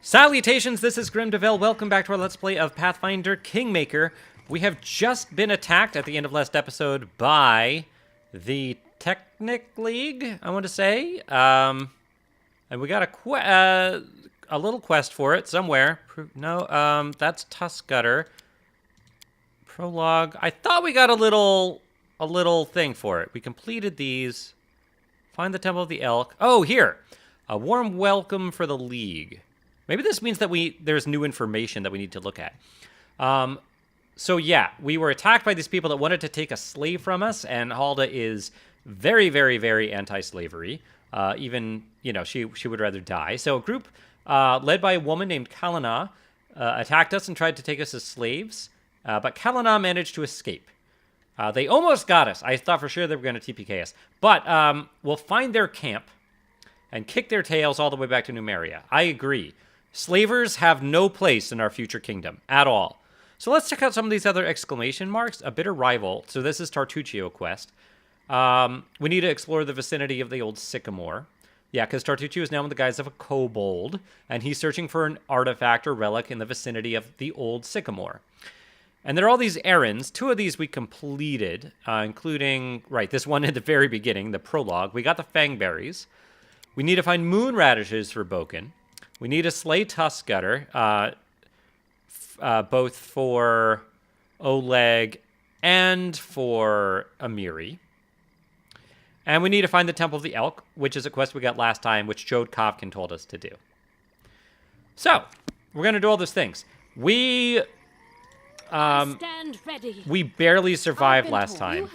Salutations, this is Grim Deville. Welcome back to our Let's Play of Pathfinder Kingmaker. We have just been attacked at the end of last episode by the Technic League, I want to say. And we got a little quest for it somewhere. No, that's Tuskgutter. Prologue. I thought we got a little thing for it. We completed these. Find the Temple of the Elk. Oh, here. A warm welcome for the League. Maybe this means that there's new information that we need to look at. So yeah, we were attacked by these people that wanted to take a slave from us, and Halda is very, very, very anti-slavery. Even, she would rather die. So a group led by a woman named Kalana attacked us and tried to take us as slaves, but Kalana managed to escape. They almost got us. I thought for sure they were going to TPK us. But we'll find their camp and kick their tails all the way back to Numeria. I agree. Slavers have no place in our future kingdom at all. So let's check out some of these other exclamation marks. A bitter rival. So this is Tartuccio quest. We need to explore the vicinity of the old sycamore. Yeah, because Tartuccio is now in the guise of a kobold, and he's searching for an artifact or relic in the vicinity of the old sycamore. And there are all these errands. 2 of these we completed, including, this one at the very beginning, the prologue. We got the fangberries. We need to find moon radishes for Boken. We need to slay Tuskgutter, both for Oleg and for Amiri. And we need to find the Temple of the Elk, which is a quest we got last time, which Jode Kovkin told us to do. So, we're going to do all those things. We barely survived last time,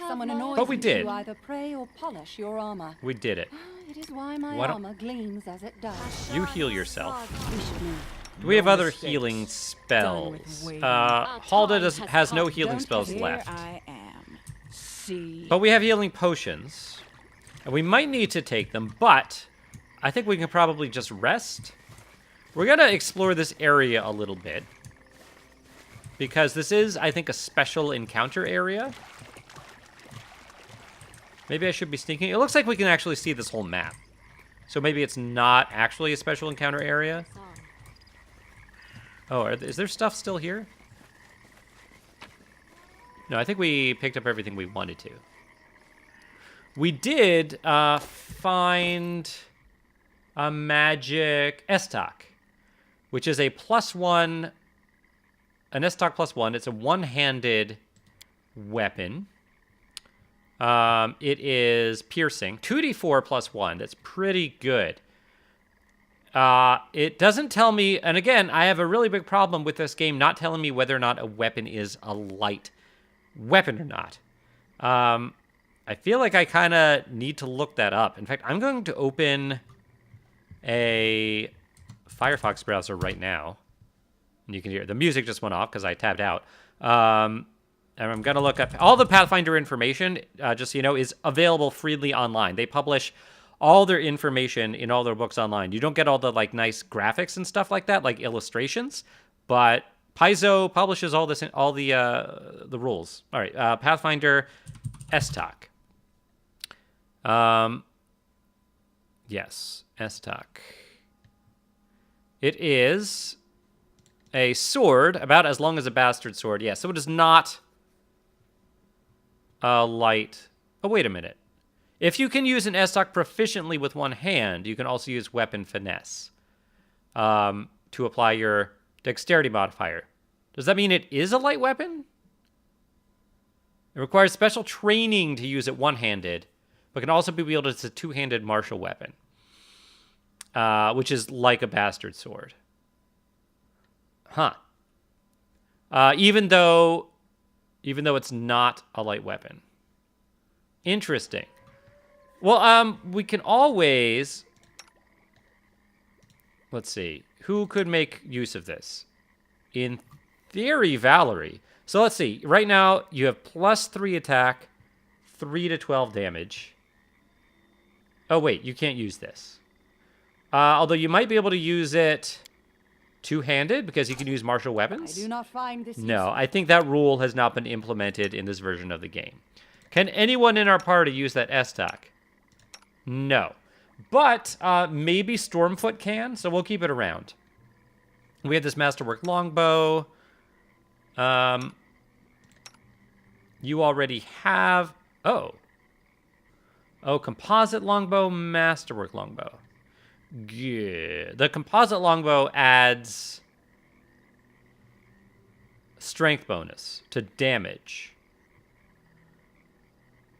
but we did. Either pray or polish your armor. We did it. It is why my armor gleams as it does. You heal yourself. Do we have other healing spells? Halda has no healing spells left. But we have healing potions. And we might need to take them, but I think we can probably just rest. We're going to explore this area a little bit, because this is, I think, a special encounter area. Maybe I should be sneaking. It looks like we can actually see this whole map. So maybe it's not actually a special encounter area. Oh, is there stuff still here? No, I think we picked up everything we wanted to. We did find a magic Estok, which is a +1, an Estok +1. It's a one-handed weapon. It is piercing. 2d4 +1. That's pretty good. It doesn't tell me, and again, I have a really big problem with this game not telling me whether or not a weapon is a light weapon or not. I feel like I kind of need to look that up. In fact, I'm going to open a Firefox browser right now. And you can hear the music just went off because I tabbed out. And I'm going to look up all the Pathfinder information, just so you know, is available freely online. They publish all their information in all their books online. You don't get all the nice graphics and stuff like that, like illustrations, but Paizo publishes all this, all the rules. All right, Pathfinder Estok. Yes, Estok. It is a sword about as long as a bastard sword. Yeah, so it is not light. Oh, wait a minute. If you can use an Estok proficiently with one hand, you can also use weapon finesse to apply your dexterity modifier. Does that mean it is a light weapon? It requires special training to use it one-handed, but can also be wielded as a two-handed martial weapon, which is like a bastard sword. Huh. Even though it's not a light weapon. Interesting. Well, we can always... Let's see. Who could make use of this? In theory, Valerie. So let's see. Right now, you have +3 attack, 3 to 12 damage. Oh, wait. You can't use this. Although you might be able to use it two-handed because you can use martial weapons. I do not find this No, I think that rule has not been implemented in this version of the game. Can anyone in our party use that Estok? No. But maybe Stormfoot can, so we'll keep it around. We had this masterwork longbow. You already have... Oh, composite longbow, masterwork longbow. Good. The composite longbow adds strength bonus to damage.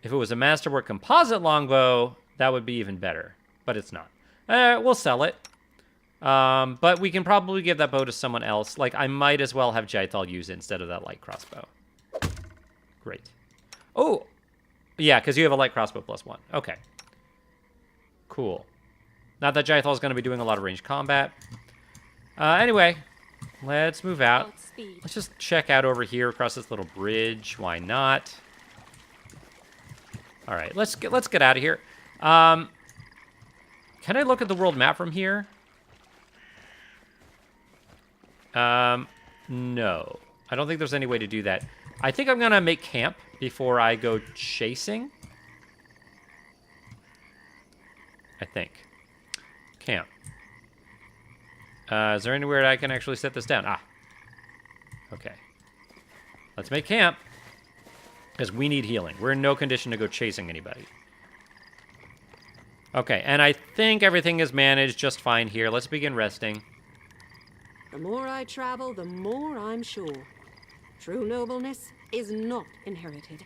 If it was a masterwork composite longbow, that would be even better. But it's not. We'll sell it. But we can probably give that bow to someone else. Like, I might as well have Jaithal use it instead of that light crossbow. Great. Oh! Yeah, because you have a light crossbow +1. Okay. Cool. Not that Jaithal is going to be doing a lot of ranged combat. Anyway, let's move out. Let's just check out over here across this little bridge. Why not? All right, let's get out of here. Can I look at the world map from here? No. I don't think there's any way to do that. I think I'm going to make camp before I go chasing. I think. Camp. Is there anywhere I can actually set this down? Ah. Okay. Let's make camp. Because we need healing. We're in no condition to go chasing anybody. Okay, and I think everything is managed just fine here. Let's begin resting. The more I travel, the more I'm sure. True nobleness is not inherited.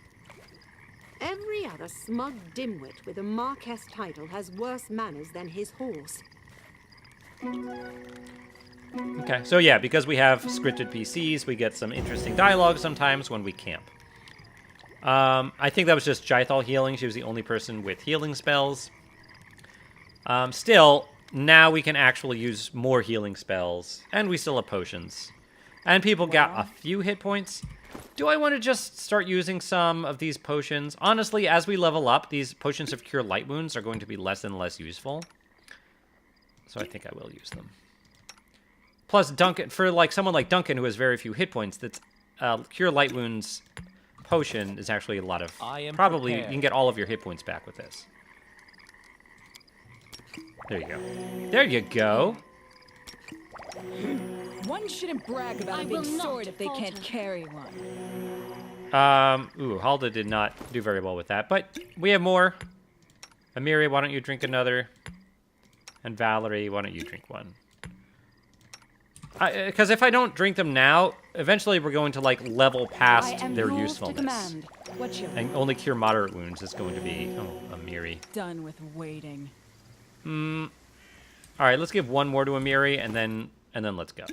Every other smug dimwit with a Marquess title has worse manners than his horse. Okay, so yeah, because we have scripted PCs, we get some interesting dialogue sometimes when we camp. I think that was just Jaithal healing. She was the only person with healing spells. Still, now we can actually use more healing spells, and we still have potions. And people got a few hit points. Do I want to just start using some of these potions? Honestly, as we level up, these potions of Cure Light Wounds are going to be less and less useful. So I think I will use them. Plus, Duncan, for like someone like Duncan who has very few hit points, that's Cure Light Wounds potion is actually a lot of... Probably, prepared. You can get all of your hit points back with this. There you go. There you go. One shouldn't brag about a big sword if they can't carry one. Halda did not do very well with that, but we have more. Amiri, why don't you drink another? And Valerie, why don't you drink one? Because if I don't drink them now, eventually we're going to, like, level past their usefulness. And only cure moderate wounds is going to be... Oh, Amiri. Done with waiting. Alright, let's give one more to Amiri, and then let's go.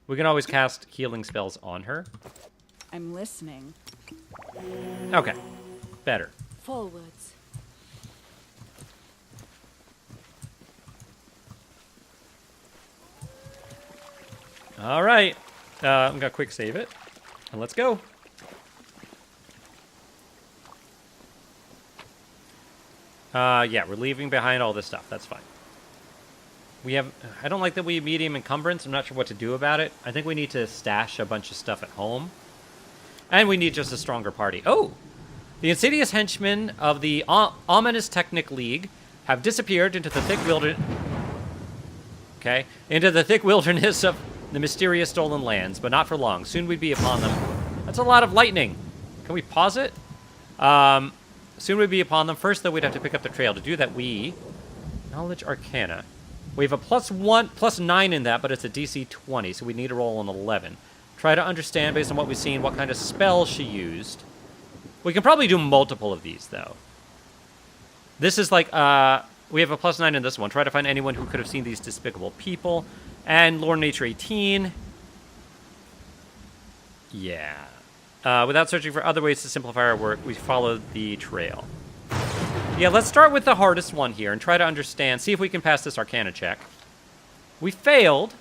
We can always cast healing spells on her. I'm listening. Okay. Better. Forwards. Alright. I'm gonna quick save it. And let's go. Yeah, we're leaving behind all this stuff. That's fine. We have... I don't like that we have medium encumbrance. I'm not sure what to do about it. I think we need to stash a bunch of stuff at home. And we need just a stronger party. Oh! The insidious henchmen of the Ominous Technic League have disappeared into the thick wilderness... Okay. Into the thick wilderness of the mysterious stolen lands, but not for long. Soon we'd be upon them. That's a lot of lightning. Can we pause it? Soon we'd be upon them. First, though, we'd have to pick up the trail. To do that, we... Knowledge Arcana. We have a +9 in that, but it's a DC 20, so we need to roll an 11. Try to understand, based on what we've seen, what kind of spell she used. We can probably do multiple of these, though. This is like, we have a +9 in this one. Try to find anyone who could have seen these despicable people. And Lore Nature 18. Yeah. Without searching for other ways to simplify our work, we followed the trail. Yeah, let's start with the hardest one here and try to understand, see if we can pass this Arcana check. We failed.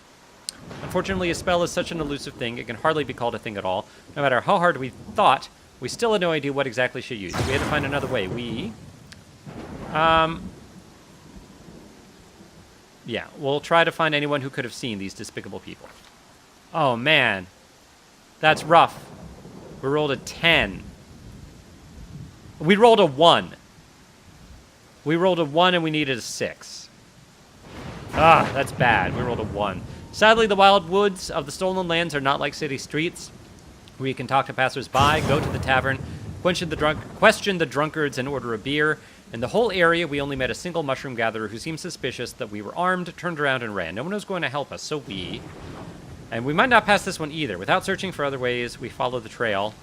Unfortunately, a spell is such an elusive thing, it can hardly be called a thing at all. No matter how hard we thought, we still had no idea what exactly she used. We had to find another way. Yeah, we'll try to find anyone who could have seen these despicable people. Oh, man. That's rough. We rolled a 10. We rolled a 1. We rolled a 1 and we needed a 6. Ah, that's bad. We rolled a 1. Sadly, the wild woods of the Stolen Lands are not like city streets, where you can talk to passers-by, go to the tavern, question the drunkards, and order a beer. In the whole area, we only met a single mushroom gatherer who seemed suspicious that we were armed, turned around, and ran. No one was going to help us, so we... And we might not pass this one either. Without searching for other ways, we follow the trail.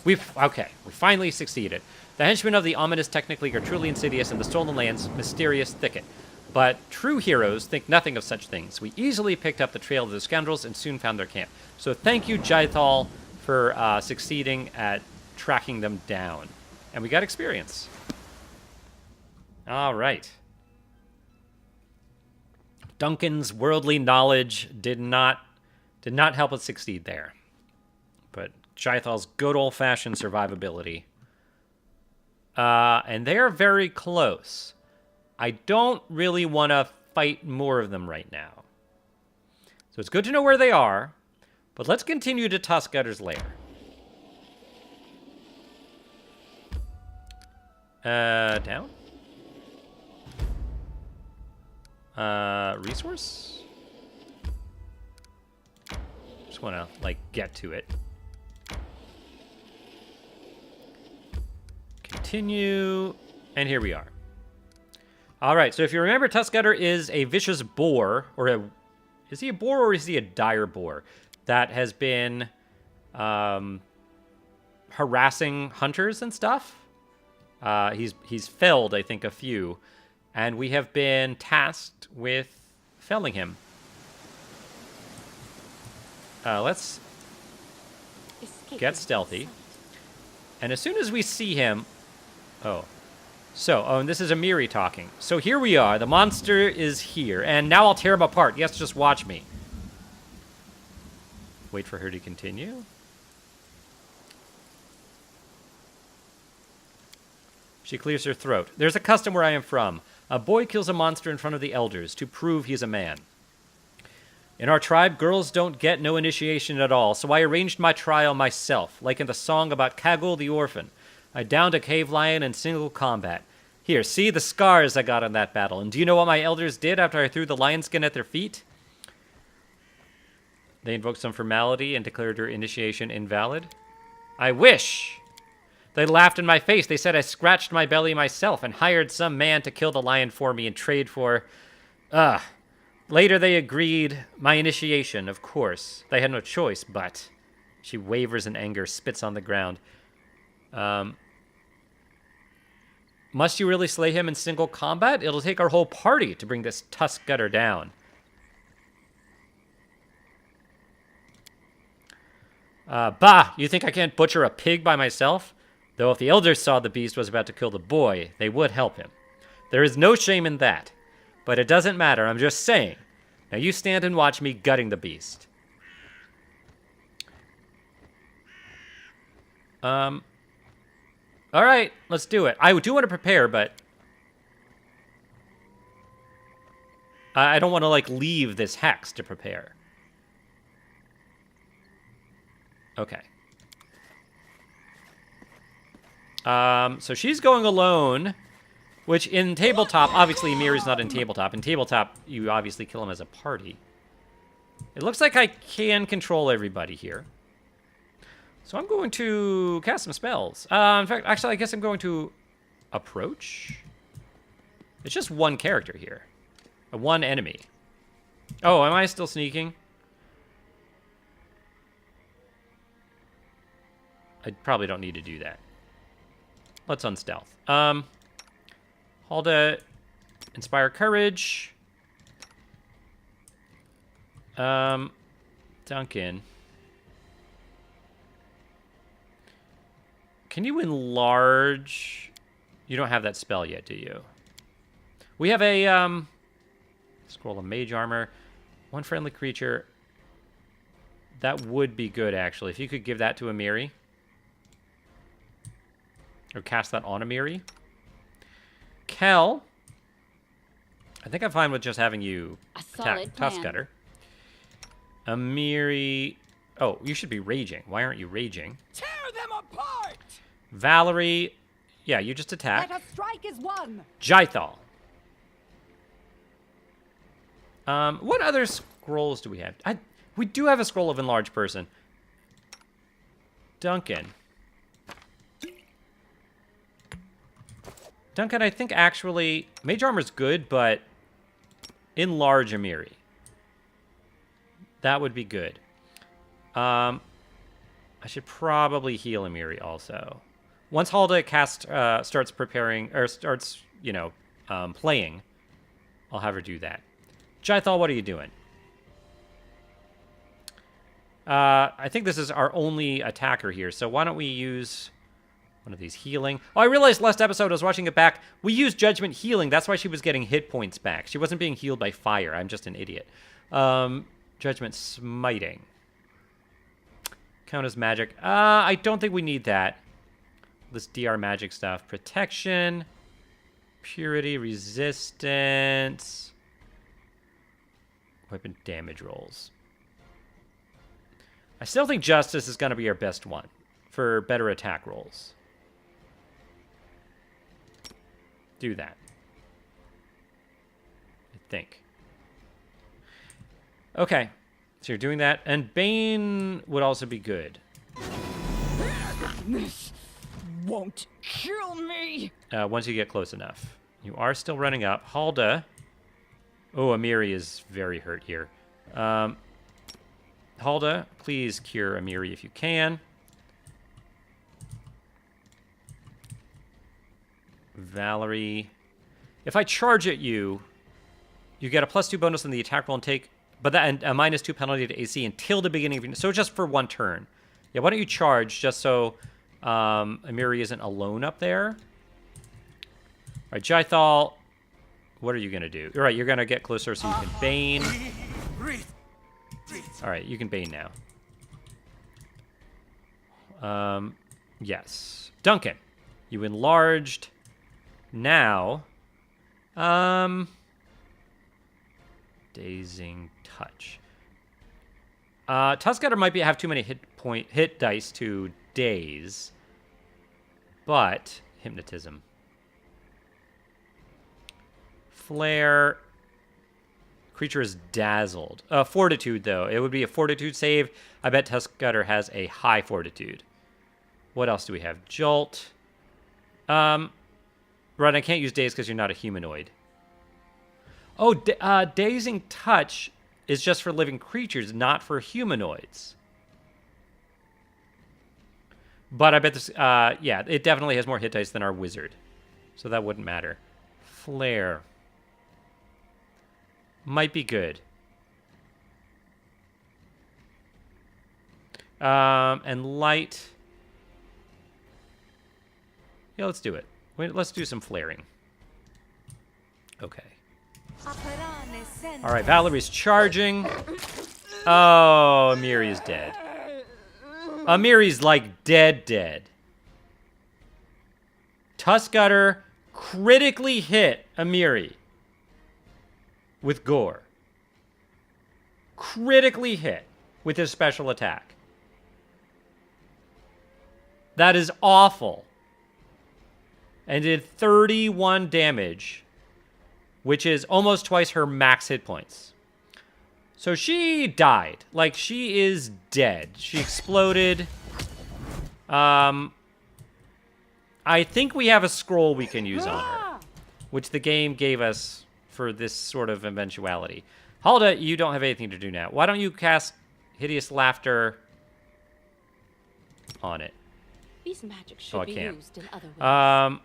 Okay, we finally succeeded. The henchmen of the ominous Technic are truly insidious, and the Stolen Lands, mysterious thicket. But true heroes think nothing of such things. We easily picked up the trail of the scoundrels and soon found their camp. So thank you, Jaithal, for succeeding at tracking them down. And we got experience. All right. Duncan's worldly knowledge did not help us succeed there. But Jaithal's good old-fashioned survivability. And they're very close. I don't really want to fight more of them right now. So it's good to know where they are, but let's continue to Tuskgutter's lair. Down? Resource? Just want to, like, get to it. Continue, and here we are. All right, so if you remember, Tuskgutter is a vicious boar, is he a boar or is he a dire boar that has been harassing hunters and stuff? He's felled, I think, a few, and we have been tasked with felling him. Let's get stealthy, and as soon as we see him, and this is Amiri talking. So here we are. The monster is here. And now I'll tear him apart. Yes, just watch me. Wait for her to continue. She clears her throat. There's a custom where I am from. A boy kills a monster in front of the elders to prove he's a man. In our tribe, girls don't get no initiation at all, so I arranged my trial myself, like in the song about Kagul the orphan. I downed a cave lion in single combat. Here, see the scars I got in that battle. And do you know what my elders did after I threw the lion skin at their feet? They invoked some formality and declared her initiation invalid. I wish! They laughed in my face. They said I scratched my belly myself and hired some man to kill the lion for me in trade for... Later they agreed my initiation, of course. They had no choice, but... She wavers in anger, spits on the ground. Must you really slay him in single combat? It'll take our whole party to bring this Tuskgutter down. Bah! You think I can't butcher a pig by myself? Though if the elders saw the beast was about to kill the boy, they would help him. There is no shame in that. But it doesn't matter, I'm just saying. Now you stand and watch me gutting the beast. All right, let's do it. I do want to prepare, but I don't want to, like, leave this hex to prepare. Okay. So she's going alone, which in tabletop, obviously Amiri's not in tabletop. In tabletop, you obviously kill him as a party. It looks like I can control everybody here. So I'm going to cast some spells. In fact, actually, I guess I'm going to approach. It's just one character here. One enemy. Oh, am I still sneaking? I probably don't need to do that. Let's unstealth. Halda, inspire courage. Duncan. Can you enlarge? You don't have that spell yet, do you? We have a, scroll of mage armor. One friendly creature. That would be good, actually. If you could give that to Amiri. Or cast that on Amiri. Kel. I think I'm fine with just having you attack Tuskgutter. Amiri. Oh, you should be raging. Why aren't you raging? Tear them apart! Valerie. Yeah, you just attack. Let us strike as one. Jaithal. What other scrolls do we have? We do have a scroll of enlarged person. Duncan, I think actually mage armor's good, but enlarge Amiri. That would be good. I should probably heal Amiri also. Once Halda starts preparing or starts, playing, I'll have her do that. Jythal, what are you doing? I think this is our only attacker here, so why don't we use one of these healing? Oh, I realized last episode, I was watching it back, we used Judgment Healing. That's why she was getting hit points back. She wasn't being healed by fire. I'm just an idiot. Judgment Smiting. Count as magic. I don't think we need that. This DR magic stuff. Protection. Purity. Resistance. Weapon damage rolls. I still think Justice is going to be our best one for better attack rolls. Do that. I think. Okay. So you're doing that. And Bane would also be good. This won't kill me. Once you get close enough. You are still running up. Halda. Oh, Amiri is very hurt here. Halda, please cure Amiri if you can. Valerie. If I charge at you, you get a +2 bonus on the attack roll and take, but that and a -2 penalty to AC until the beginning of your, so just for one turn. Yeah, why don't you charge just so Amiri isn't alone up there? All right, Jythal, what are you gonna do? All right, you're gonna get closer so you can Bane. All right, you can Bane now. Yes. Duncan, you enlarged. Now, Dazing Touch. Tuskgutter might have too many hit dice to daze, but Hypnotism. Flare. Creature is dazzled. Fortitude, though. It would be a Fortitude save. I bet Tuskgutter has a high Fortitude. What else do we have? Jolt. Right, I can't use Daze because you're not a humanoid. Oh, Dazing Touch is just for living creatures, not for humanoids. But I bet this, yeah, it definitely has more hit dice than our wizard. So that wouldn't matter. Flare. Might be good. And light. Yeah, let's do it. Wait, let's do some flaring. Okay. All right, Valerie's charging. Oh, Amiri is dead. Amiri's like dead. Tuskgutter critically hit Amiri with gore. Critically hit with his special attack. That is awful. And did 31 damage, which is almost twice her max hit points. So she died. Like, she is dead. She exploded. I think we have a scroll we can use on her, which the game gave us for this sort of eventuality. Halda, you don't have anything to do now. Why don't you cast Hideous Laughter on it? These magic should be used in other ways.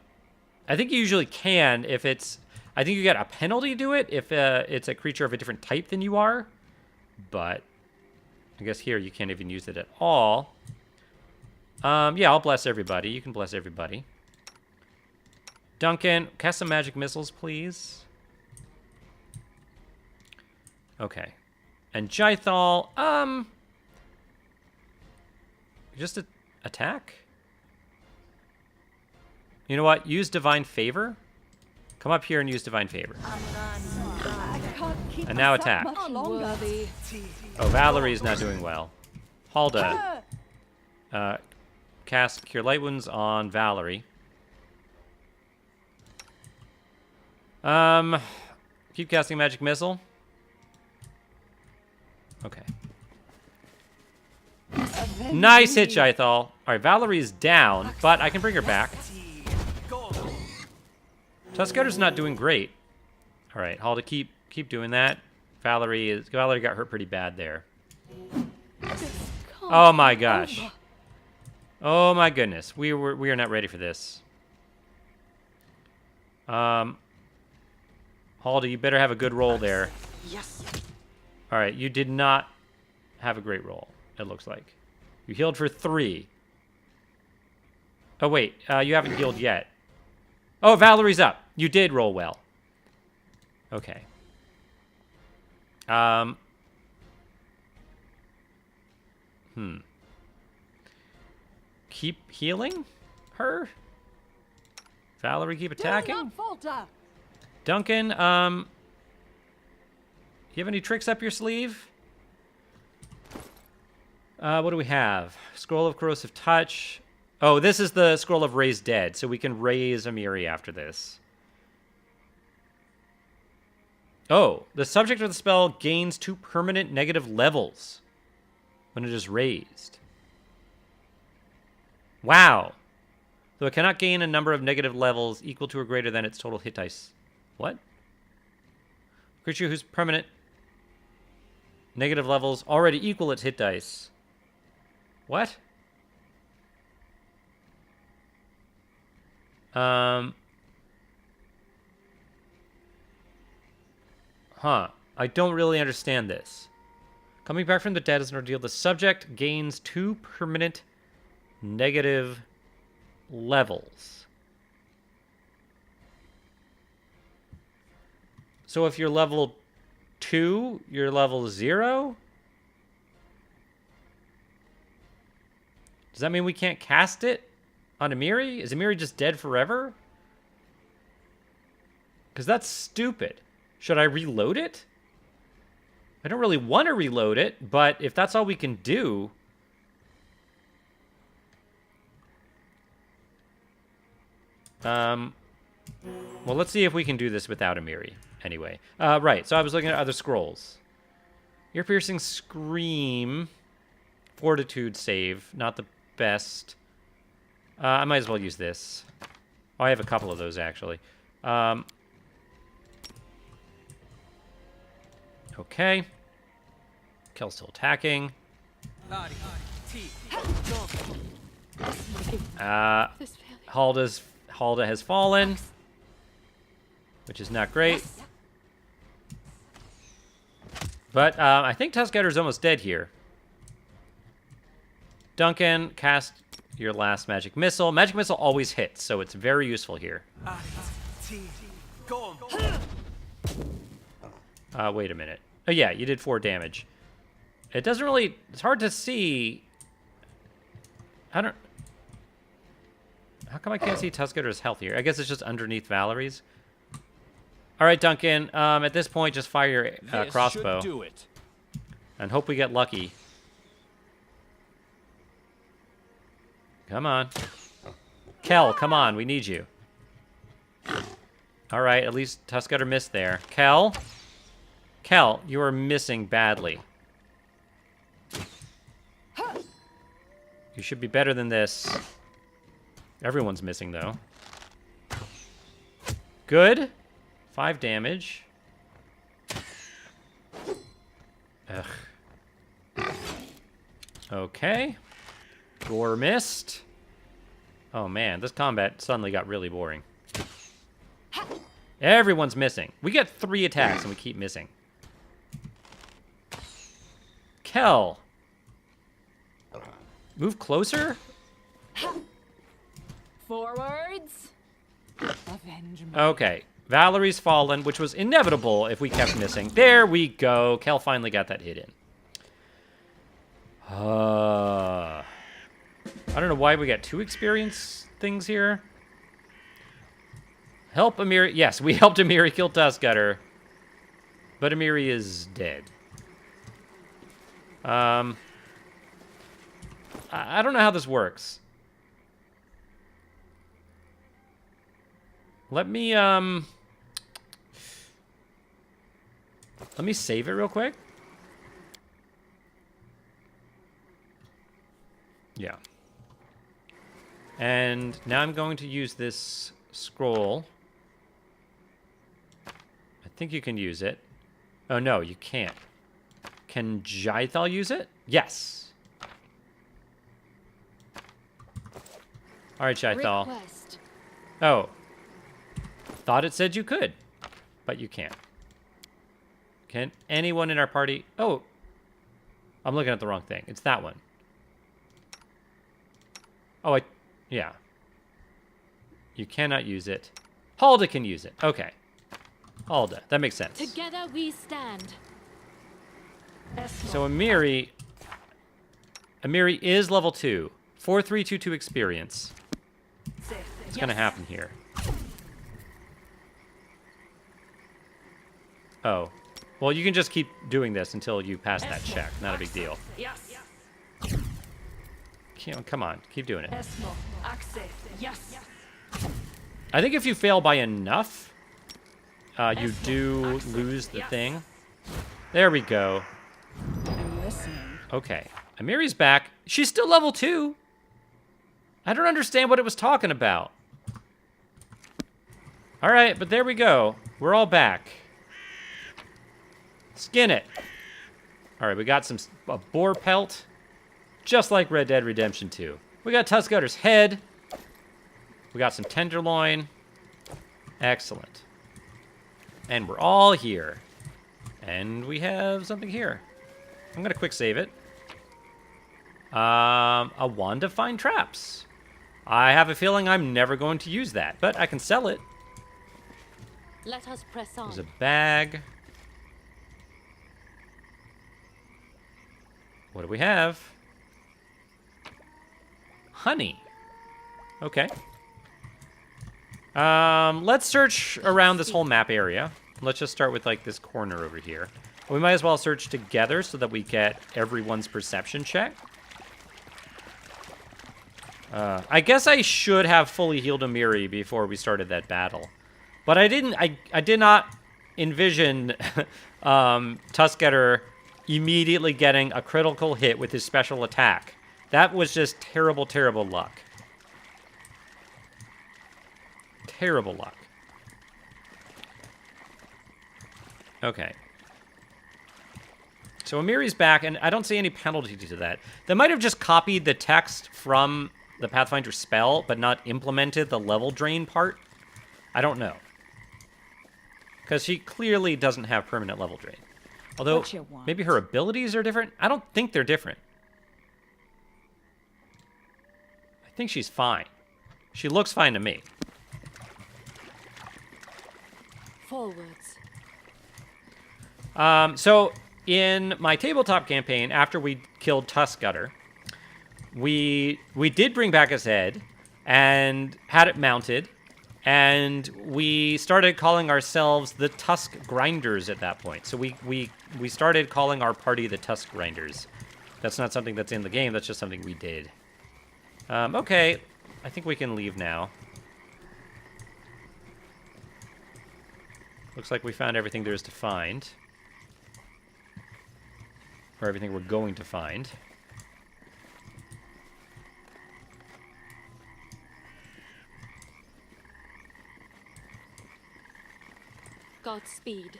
I think you usually can if it's... I think you get a penalty to do it if it's a creature of a different type than you are. But I guess here you can't even use it at all. Yeah, I'll bless everybody. You can bless everybody. Duncan, cast some magic missiles, please. Okay. And Jythal, just attack? You know what? Use Divine Favor. Come up here and use Divine Favor. And now attack. Oh, Valerie's not doing well. Halda. Cast Cure Light Wounds on Valerie. Keep casting Magic Missile. Okay. Nice hit, Shythal. All right, Valerie's down, but I can bring her back. Tuskgutter's not doing great. All right, Halda, keep doing that. Valerie got hurt pretty bad there. Oh my gosh. Oh my goodness. We are not ready for this. Halda, you better have a good roll there. Yes. All right, you did not have a great roll, it looks like. You healed for 3. Oh, wait. You haven't healed yet. Oh, Valerie's up. You did roll well. Okay. Keep healing her? Valerie, keep attacking? Duncan, you have any tricks up your sleeve? What do we have? Scroll of Corrosive Touch. Oh, this is the Scroll of Raise Dead, so we can raise Amiri after this. Oh, the subject of the spell gains 2 permanent negative levels when it is raised. Wow. So it cannot gain a number of negative levels equal to or greater than its total hit dice. What? Creature whose permanent negative levels already equal its hit dice. What? I don't really understand this. Coming back from the dead is an ordeal. The subject gains 2 permanent negative levels. So if you're level 2, you're level 0? Does that mean we can't cast it on Amiri? Is Amiri just dead forever? Because that's stupid. Should I reload it? I don't really want to reload it, but if that's all we can do... well, let's see if we can do this without Amiri. Anyway. Right, so I was looking at other scrolls. Ear-piercing Scream. Fortitude save. Not the best. I might as well use this. Oh, I have a couple of those, actually. Okay. Kel's still attacking. Halda has fallen, which is not great. But I think Tuskgutter's almost dead here. Duncan, cast your last magic missile. Magic missile always hits, so it's very useful here. Wait a minute. Oh yeah, you did 4 damage. It doesn't really... It's hard to see... How come I can't see Tuskgutter's health here? I guess it's just underneath Valerie's. All right, Duncan. At this point, just fire your crossbow. Do it. And hope we get lucky. Come on. Kel, come on. We need you. All right, at least Tuskgutter missed there. Kel, you are missing badly. You should be better than this. Everyone's missing, though. Good. 5 damage. Ugh. Okay. Gore missed. Oh, man. This combat suddenly got really boring. Everyone's missing. We get 3 attacks, and we keep missing. Kel. Move closer? Forwards. Okay. Valerie's fallen, which was inevitable if we kept missing. There we go. Kel finally got that hit in. I don't know why we got 2 experience things here. Help Amiri. Yes, we helped Amiri kill Tuskgutter. But Amiri is dead. I don't know how this works. Let me save it real quick. Yeah. And now I'm going to use this scroll. I think you can use it. Oh, no, you can't. Can Jaithal use it? Yes. All right, Jaithal. Request. Oh. Thought it said you could, but you can't. Can anyone in our party... Oh. I'm looking at the wrong thing. It's that one. Oh, yeah. You cannot use it. Halda can use it. Okay. Halda. That makes sense. Together we stand. So Amiri is level 2. 4322 experience. What's going to happen here? Oh. Well, you can just keep doing this until you pass that check. Not a big deal. Yes. Come on. Keep doing it. Yes. I think if you fail by enough, you do lose the thing. There we go. I'm listening. Okay. Amiri's back. She's still level 2. I don't understand what it was talking about. All right, but there we go. We're all back. Skin it. All right, we got a boar pelt, just like Red Dead Redemption 2. We got Tuskgutter's head. We got some tenderloin. Excellent. And we're all here. And we have something here. I'm going to quick save it. A wand of fine traps. I have a feeling I'm never going to use that, but I can sell it. Let us press on. There's a bag. What do we have? Honey. Okay. Let's search around this whole map area. Let's just start with, like, this corner over here. We might as well search together so that we get everyone's perception check. I guess I should have fully healed Amiri before we started that battle. But I didn't. I did not envision Tuskgutter immediately getting a critical hit with his special attack. That was just terrible, terrible luck. Terrible luck. Okay. So Amiri's back, and I don't see any penalty to that. They might have just copied the text from the Pathfinder spell, but not implemented the level drain part. I don't know. Because she clearly doesn't have permanent level drain. Although, maybe her abilities are different? I don't think they're different. I think she's fine. She looks fine to me. Forwards. So, in my tabletop campaign, after we killed Tuskgutter, we did bring back his head and had it mounted, and we started calling ourselves the Tusk Grinders at that point. So we started calling our party the Tusk Grinders. That's not something that's in the game, that's just something we did. Okay, I think we can leave now. Looks like we found everything there is to find. Or everything we're going to find. Godspeed.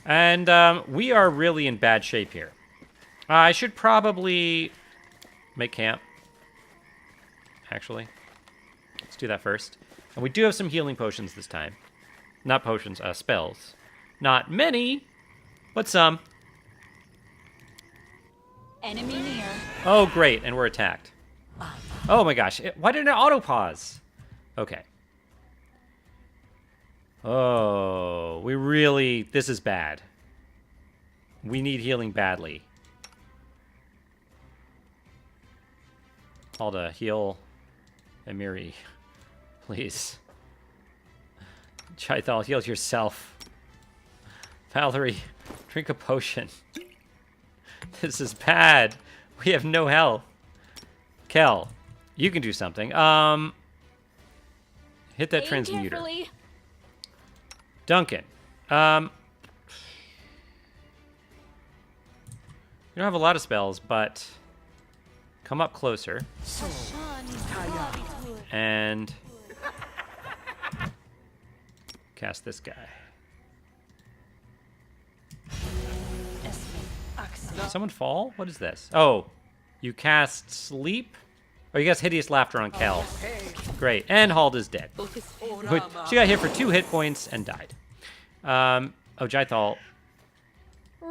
And we are really in bad shape here. I should probably make camp. Actually. Let's do that first. And we do have some healing potions this time. Not potions, spells. Not many, but some. Enemy near. Oh, great, and we're attacked. Oh my gosh, why didn't it auto-pause? Okay. Oh, we really... This is bad. We need healing badly. Alda, heal Amiri. Please. Jaithal, heal yourself. Valerie, drink a potion. This is bad. We have no health. Kel, you can do something. Hit that transmuter. Carefully. Duncan. You don't have a lot of spells, but come up closer. And cast this guy. Did someone fall? What is this? Oh, you cast Sleep? Oh, you cast Hideous Laughter on Kel. Great. And Halt is dead. She got hit for 2 hit points and died. Oh, Jythal,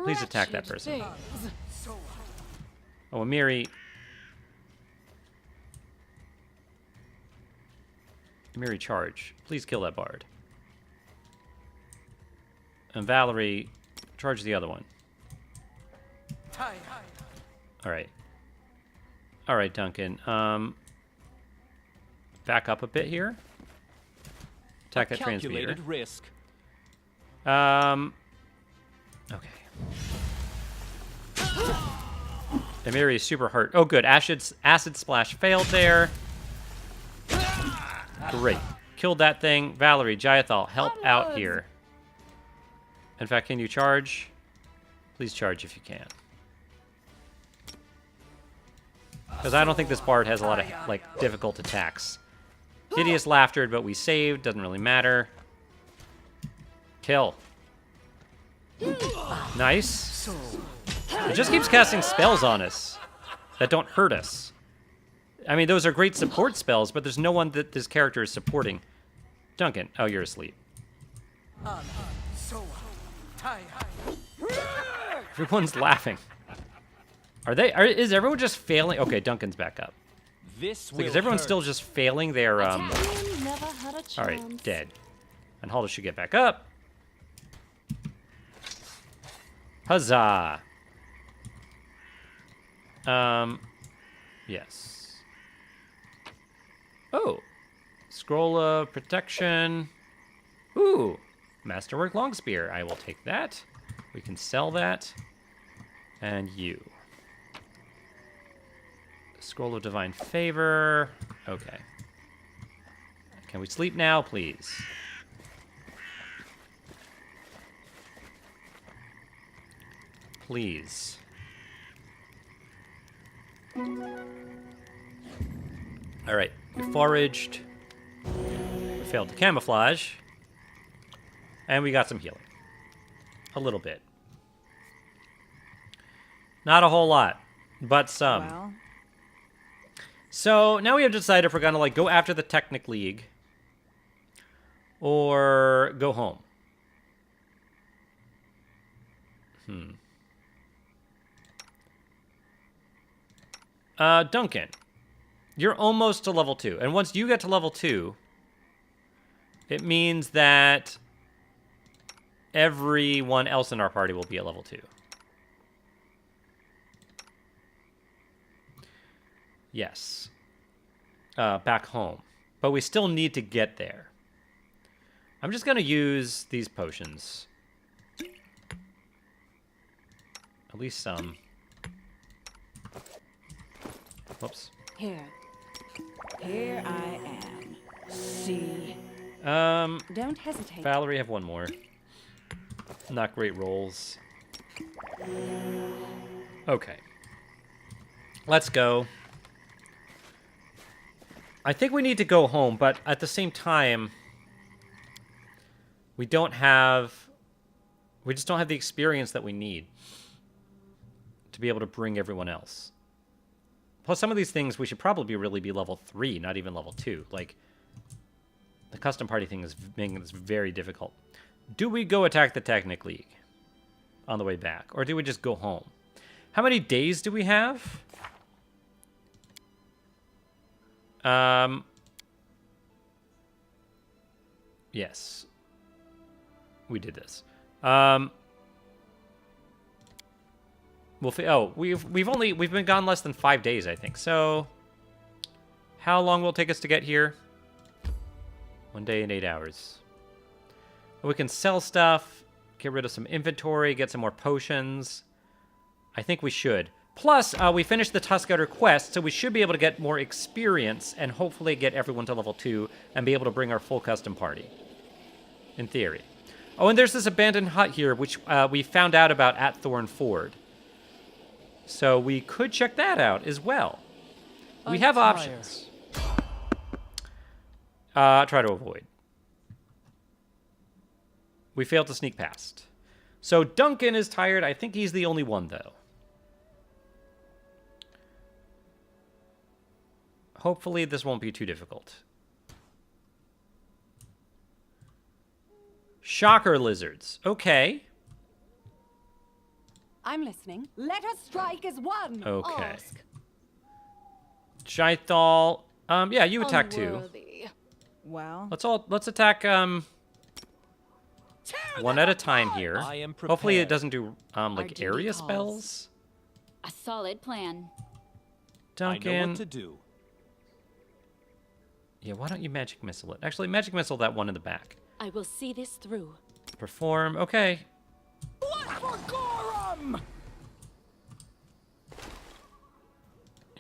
please attack that person. Oh, Amiri. Amiri, charge. Please kill that bard. And Valerie, charge the other one. Alright. Alright, Duncan. Back up a bit here. Attack that transmuter. Risk. Okay. Amiri is super hurt. Oh, good. Acid Splash failed there. Great. Killed that thing. Valerie, Jythal, help out here. In fact, can you charge? Please charge if you can. Because I don't think this bard has a lot of, like, difficult attacks. Hideous Laughter, but we saved. Doesn't really matter. Kill. Nice. It just keeps casting spells on us that don't hurt us. I mean, those are great support spells, but there's no one that this character is supporting. Duncan. Oh, you're asleep. Everyone's laughing. Is everyone just failing? Okay, Duncan's back up. Because everyone's still just failing their, Alright, dead. And Halda should get back up. Huzzah! Yes. Oh! Scroll of Protection. Ooh! Masterwork Longspear. I will take that. We can sell that. And you. Scroll of Divine Favor. Okay. Can we sleep now, please? Please. All right. We foraged. We failed to camouflage. And we got some healing. A little bit. Not a whole lot, but some. Well. So now we have to decide if we're going to like go after the Technic League or go home. Duncan, you're almost to level 2. And once you get to level 2, it means that everyone else in our party will be at level 2. Yes. Back home. But we still need to get there. I'm just going to use these potions. At least some. Whoops. Here I am. See. Don't hesitate. Valerie, have one more. Not great rolls. Okay. Let's go. I think we need to go home, but at the same time, we just don't have the experience that we need to be able to bring everyone else. Plus, some of these things we should probably really be level 3, not even level 2. Like, the custom party thing is making this very difficult. Do we go attack the Technic League on the way back, or do we just go home? How many days do we have? Yes. We did this. We've been gone less than 5 days, I think. So, how long will it take us to get here? 1 day and 8 hours. We can sell stuff, get rid of some inventory, get some more potions. I think we should. Plus, we finished the Tuskgutter quest, so we should be able to get more experience and hopefully get everyone to level 2 and be able to bring our full custom party. In theory. Oh, and there's this abandoned hut here, which we found out about at Thorn Ford. So we could check that out as well. We have options. Try to avoid. We failed to sneak past. So Duncan is tired. I think he's the only one, though. Hopefully this won't be too difficult. Shocker lizards. Okay. I'm listening. Let us strike as one. Okay. Ask. Shythal. Yeah, you attack too. Unworthy. Well, Let's attack one at a time here. I am prepared. Hopefully it doesn't do like duty area calls. spells. A solid plan. Duncan. I know what to do. Yeah, why don't you magic missile it? Actually, magic missile that one in the back. I will see this through. Perform. Okay.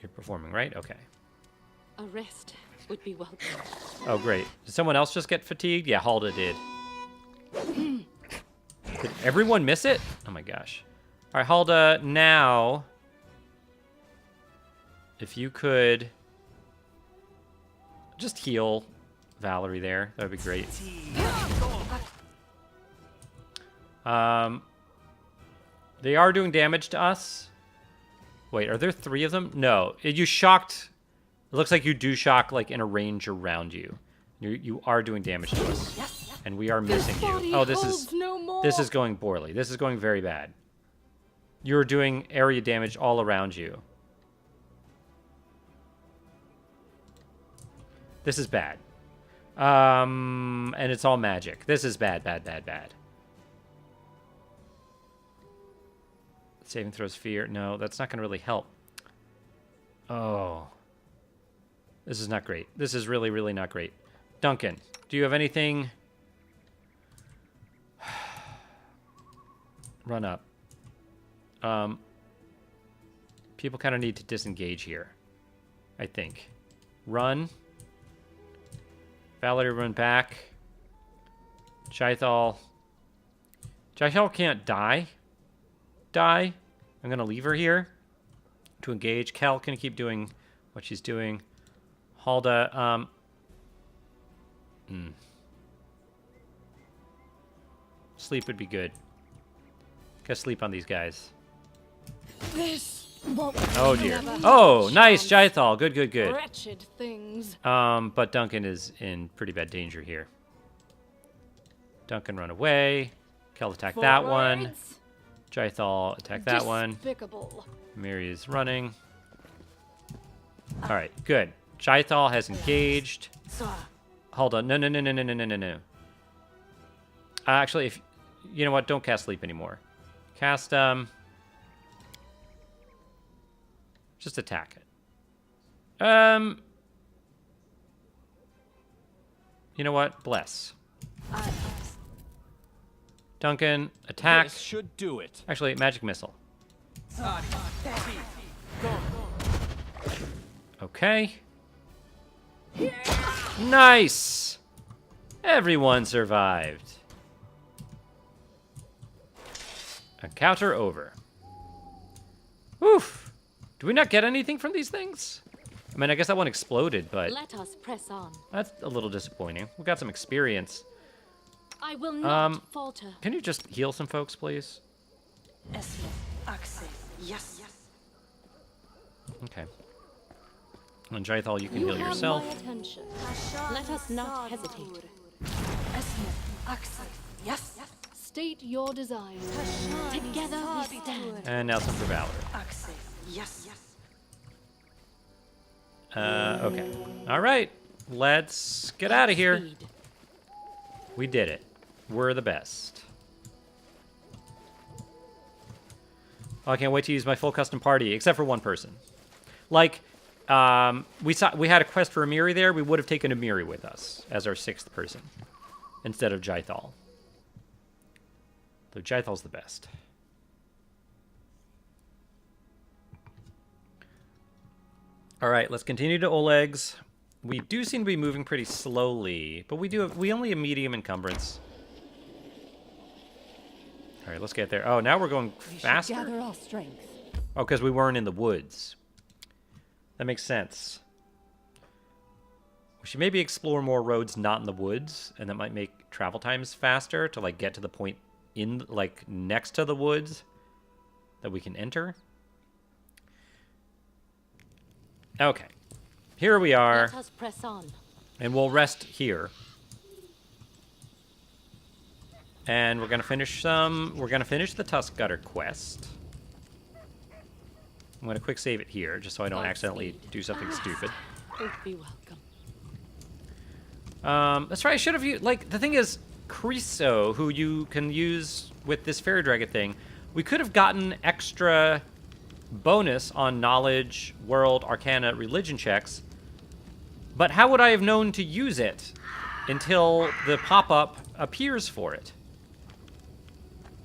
You're performing, right? Okay. A rest would be welcome. Oh, great. Did someone else just get fatigued? Yeah, Halda did. Did everyone miss it? Oh my gosh. All right, Halda, now, if you could just heal Valerie there, that would be great. They are doing damage to us. Wait, are there 3 of them? No. You shocked. It looks like you do shock like in a range around you. You are doing damage to us. And we are missing you. Oh, this is going poorly. This is going very bad. You're doing area damage all around you. This is bad. And it's all magic. This is bad, bad, bad, bad. Saving throws fear. No, that's not going to really help. Oh. This is not great. This is really, really not great. Duncan, do you have anything? Run up. People kind of need to disengage here, I think. Run. Valerie, run back. Shythal. Shythal can't die. I'm going to leave her here to engage. Cal can keep doing what she's doing. Halda, Sleep would be good. Gotta sleep on these guys. Oh dear. Oh, nice, Shythal. Good, good, good. Wretched things. But Duncan is in pretty bad danger here. Duncan run away. Kel attack that one. Shythal attack that one. Despicable. Amiri is running. Alright, good. Shythal has engaged. Hold on. No. Actually, if you know what, don't cast sleep anymore. Cast just attack it. You know what? Bless. Duncan, attack. This should do it. Actually, magic missile. Okay. Nice! Everyone survived. Encounter over. Oof. Do we not get anything from these things? I mean, I guess that one exploded, but Let us press on. that's a little disappointing. We got some experience. I will not falter. Can you just heal some folks, please? Yes. Okay. And Shythal, you can heal yourself. My attention. Let us not hesitate. Yes. State your desires. Together we stand. And now some for Valor. Yes. Okay. All right. Let's get out of here. Speed. We did it. We're the best. Oh, I can't wait to use my full custom party, except for one person. Like, we had a quest for Amiri there. We would have taken Amiri with us as our 6th person instead of Shythal. Though Shythal's the best. All right, let's continue to Oleg's. We do seem to be moving pretty slowly, but we only have medium encumbrance. All right, let's get there. Oh, now we're going faster. gather our strength. Oh, because we weren't in the woods. That makes sense. We should maybe explore more roads not in the woods, and that might make travel times faster to, like, get to the point in, like, next to the woods that we can enter. Okay. Here we are. Let us press on. And we'll rest here. And we're gonna finish the Tuskgutter quest. I'm gonna quick save it here, just so I don't accidentally do something stupid. Would be welcome. That's right, I should have used, like, the thing is, Creso, who you can use with this fairy dragon thing, we could have gotten extra bonus on knowledge, world, arcana, religion checks, but how would I have known to use it until the pop-up appears for it?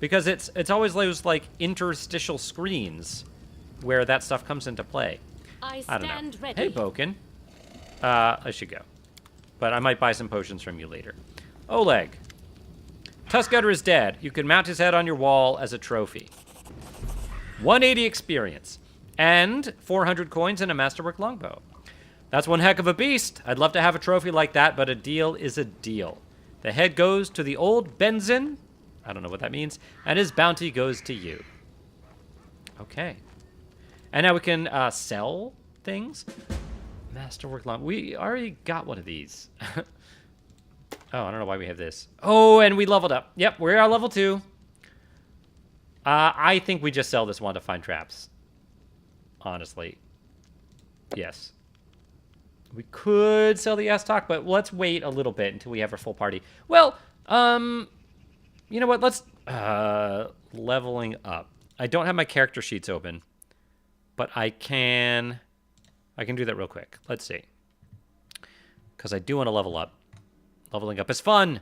Because it's always those, like, interstitial screens where that stuff comes into play. I don't know. stand ready. Hey, Boken. I should go. But I might buy some potions from you later. Oleg. Tuskgutter is dead. You can mount his head on your wall as a trophy. 180 experience. And 400 coins and a masterwork longbow. That's one heck of a beast. I'd love to have a trophy like that, but a deal is a deal. The head goes to the old Benzin. I don't know what that means. And his bounty goes to you. Okay. And now we can sell things. Masterwork long. We already got one of these. Oh, I don't know why we have this. Oh, and we leveled up. Yep, we are level 2. I think we just sell this one to find traps. Honestly. Yes. We could sell the S-Talk, but let's wait a little bit until we have our full party. Well, you know what? Let's... leveling up. I don't have my character sheets open, but I can do that real quick. Let's see. Because I do want to level up. Leveling up is fun.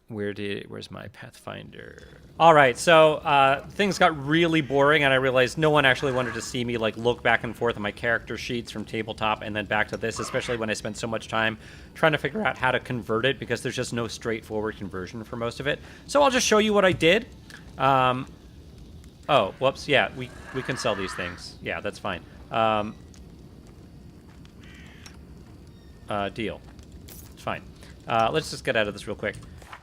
Where's my Pathfinder? All right, so things got really boring, and I realized no one actually wanted to see me like look back and forth on my character sheets from tabletop and then back to this, especially when I spent so much time trying to figure out how to convert it, because there's just no straightforward conversion for most of it. So I'll just show you what I did. Oh, whoops. Yeah, we can sell these things. Yeah, that's fine. Deal. It's fine. Let's just get out of this real quick.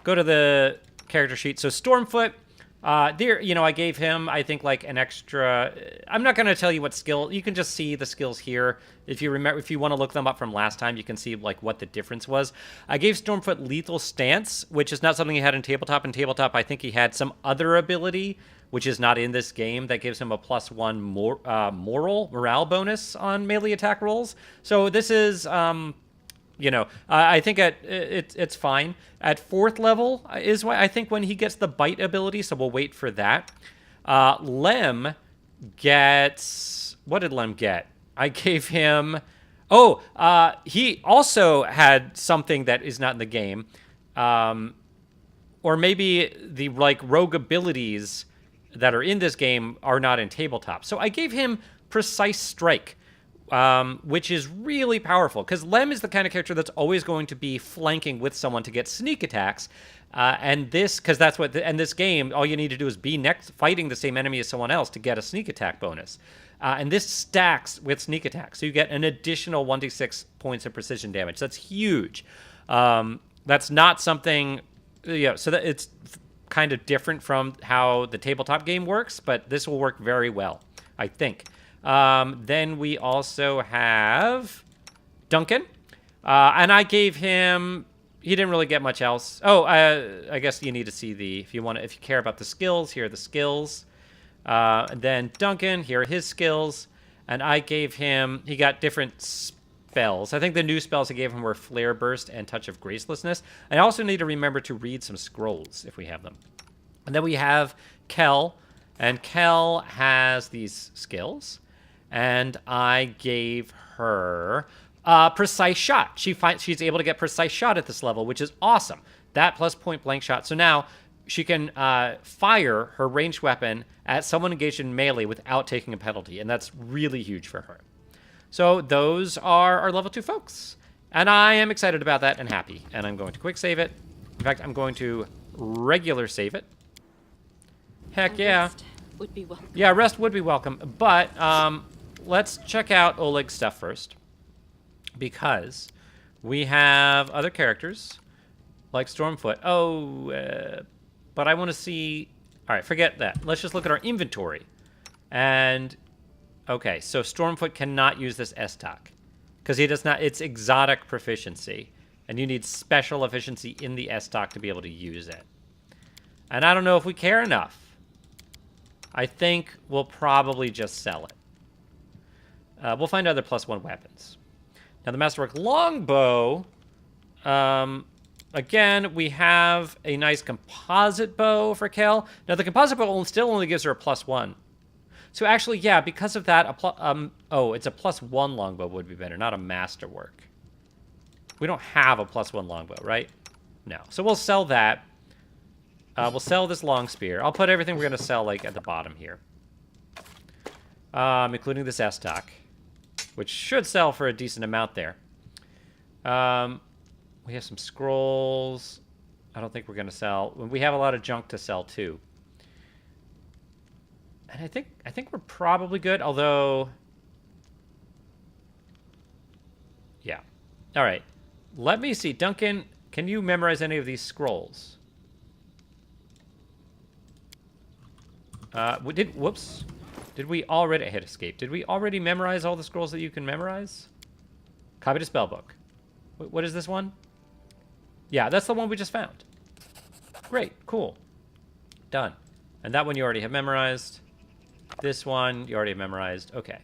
Go to the character sheet. So Stormfoot, there, you know, I gave him, I think, like an extra. I'm not going to tell you what skill. You can just see the skills here. If you remember, if you want to look them up from last time, you can see like what the difference was. I gave Stormfoot Lethal Stance, which is not something he had in tabletop. In tabletop, I think he had some other ability, which is not in this game, that gives him a +1 morale bonus on melee attack rolls. So this is. You know, I think it's fine. At 4th level is why I think when he gets the bite ability, so we'll wait for that. Lem gets... What did Lem get? I gave him... Oh, he also had something that is not in the game. Or maybe the, like, rogue abilities that are in this game are not in tabletop. So I gave him Precise Strike. Which is really powerful, because Lem is the kind of character that's always going to be flanking with someone to get sneak attacks, and this, because that's what, and this game, all you need to do is be next, fighting the same enemy as someone else to get a sneak attack bonus, and this stacks with sneak attack, so you get an additional 1d6 points of precision damage. That's huge. That's not something, yeah, so that it's kind of different from how the tabletop game works, but this will work very well, I think. Then we also have Duncan, and I gave him, he didn't really get much else. Oh, I guess you need to see if you care about the skills, here are the skills. Then Duncan, here are his skills, and I gave him, he got different spells. I think the new spells I gave him were Flare Burst and Touch of Gracelessness. I also need to remember to read some scrolls if we have them. And then we have Kel, and Kel has these skills. And I gave her Precise Shot. She's able to get Precise Shot at this level, which is awesome. That plus point blank shot. So now she can fire her ranged weapon at someone engaged in melee without taking a penalty, and that's really huge for her. So those are our level 2 folks. And I am excited about that and happy. And I'm going to quick save it. In fact, I'm going to regular save it. Heck yeah. Would be welcome. Yeah, rest would be welcome. But let's check out Oleg's stuff first. Because we have other characters, like Stormfoot. But I want to see... All right, forget that. Let's just look at our inventory. And, okay, so Stormfoot cannot use this S-Talk. Because he does not... It's exotic proficiency. And you need special efficiency in the S-Talk to be able to use it. And I don't know if we care enough. I think we'll probably just sell it. We'll find other +1 weapons. Now, the Masterwork Longbow... Again, we have a nice composite bow for Kel. Now, the composite bow still only gives her a +1. So actually, yeah, because of that, it's a +1 longbow would be better, not a Masterwork. We don't have a +1 longbow, right? No. So we'll sell that. We'll sell this long spear. I'll put everything we're going to sell, like, at the bottom here. Including this S-Talk, which should sell for a decent amount there. We have some scrolls. I don't think we're going to sell. We have a lot of junk to sell, too. And I think we're probably good, although... Yeah. All right. Let me see. Duncan, can you memorize any of these scrolls? Whoops. Did we already... I hit escape. Did we already memorize all the scrolls that you can memorize? Copy to spellbook. What is this one? Yeah, that's the one we just found. Great, cool. Done. And that one you already have memorized. This one you already have memorized. Okay.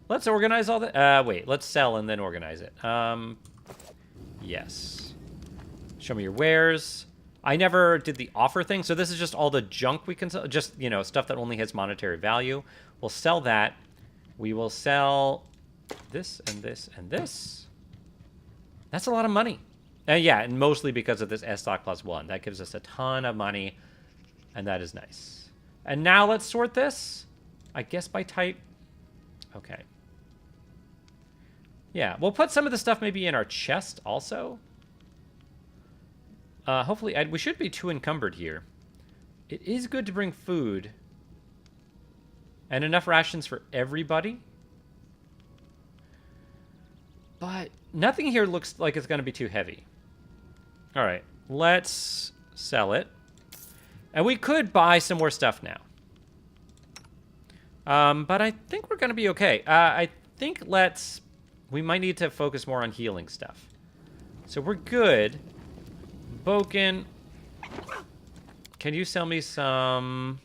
Let's organize all the... wait, let's sell and then organize it. Yes. Show me your wares. I never did the offer thing, so this is just all the junk we can sell. Just, you know, stuff that only has monetary value. We'll sell that. We will sell this and this and this. That's a lot of money. Yeah, and mostly because of this S-Stock +1. That gives us a ton of money, and that is nice. And now let's sort this. I guess by type. Okay. Yeah, we'll put some of the stuff maybe in our chest also. Hopefully, we should be too encumbered here. It is good to bring food. And enough rations for everybody. But nothing here looks like it's going to be too heavy. All right, let's sell it. And we could buy some more stuff now. But I think we're going to be okay. I think we might need to focus more on healing stuff. So we're good. Boken, can you sell me some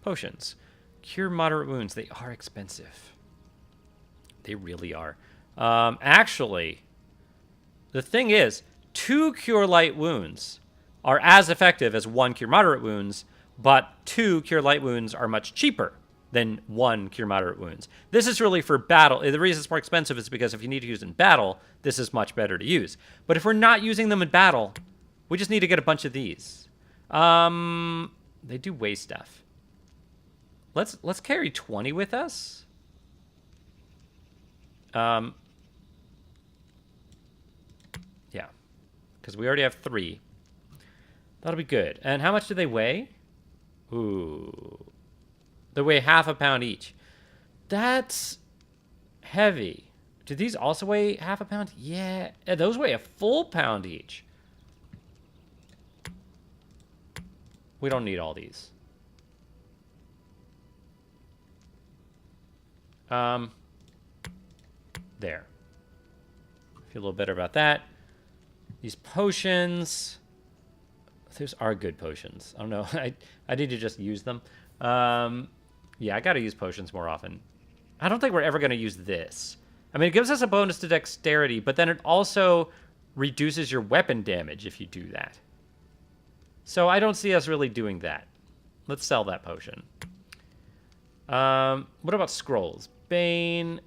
potions? Cure moderate wounds. They are expensive. They really are. Actually, the thing is, 2 cure light wounds are as effective as 1 cure moderate wounds, but 2 cure light wounds are much cheaper than 1 cure moderate wounds. This is really for battle. The reason it's more expensive is because if you need to use it in battle, this is much better to use. But if we're not using them in battle, we just need to get a bunch of these. They do weigh stuff. Let's carry 20 with us. Yeah, because we already have 3. That'll be good. And how much do they weigh? Ooh, they weigh half a pound each. That's heavy. Do these also weigh half a pound? Yeah, those weigh a full pound each. We don't need all these. There. Feel a little better about that. These potions. Those are good potions. I don't know. I need to just use them. Yeah, I got to use potions more often. I don't think we're ever going to use this. I mean, it gives us a bonus to dexterity, but then it also reduces your weapon damage if you do that. So I don't see us really doing that. Let's sell that potion. What about scrolls? Bane,